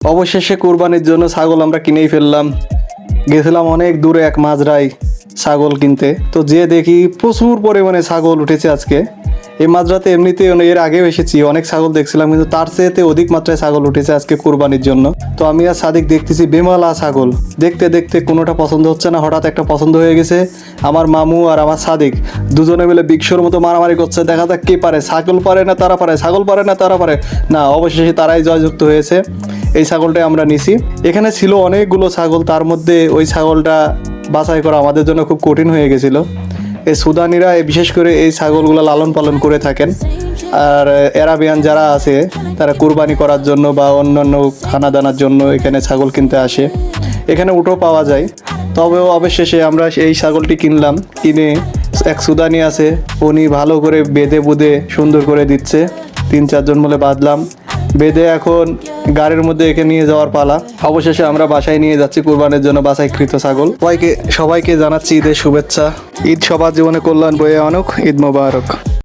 অবশেষে কোরবানির জন্য ছাগল আমরা কিনেই ফেললাম। গেছিলাম অনেক দূরে এক মাজরায় ছাগল কিনতে, তো যে দেখি প্রচুর পরিমাণে ছাগল উঠেছে আজকে। এই মাজরাতে এমনিতে এর আগেও এসেছি, অনেক ছাগল দেখছিলাম, কিন্তু তার চেয়েতে অধিক মাত্রায় ছাগল উঠেছে আজকে কোরবানির জন্য। তো আমি আর সাদিক দেখতেছি বেমালা ছাগল, দেখতে দেখতে কোনোটা পছন্দ হচ্ছে না, হঠাৎ একটা পছন্দ হয়ে গেছে। আমার মামু আর আমার সাদিক দুজনে মিলে বিক্ষর মতো মারামারি করছে, দেখা যাক কে পারে, ছাগল পারে না তারা পারে, ছাগল পারে না তারা পারে। না, অবশেষে তারাই জয়যুক্ত হয়েছে। এই ছাগলটাই আমরা নিছি। এখানে ছিল অনেকগুলো ছাগল, তার মধ্যে ওই ছাগলটা বাছাই করা আমাদের জন্য খুব কঠিন হয়ে গেছিল। এই সুদানিরা বিশেষ করে এই ছাগলগুলো লালন পালন করে থাকেন, আর অ্যারাবিয়ান যারা আছে তারা কুরবানি করার জন্য বা অন্যান্য খানা দানার জন্য এখানে ছাগল কিনতে আসে। এখানে উটও পাওয়া যায়, তবেও অবশেষে আমরা এই ছাগলটি কিনলাম। কিনে এক সুদানি আছে, উনি ভালো করে বেঁধে বুঁধে সুন্দর করে দিচ্ছে। 3-4 জন মিলে বাঁধলাম, বেঁধে এখন গাড়ির মধ্যে একে নিয়ে যাওয়ার পালা। অবশেষে আমরা বাসায় নিয়ে যাচ্ছি কুরবানির জন্য বাছাইকৃত ছাগল। সবাইকে জানাচ্ছি ঈদের শুভেচ্ছা। ঈদ সবার জীবনে কল্যাণ বয়ে আনুক। ঈদ মোবারক।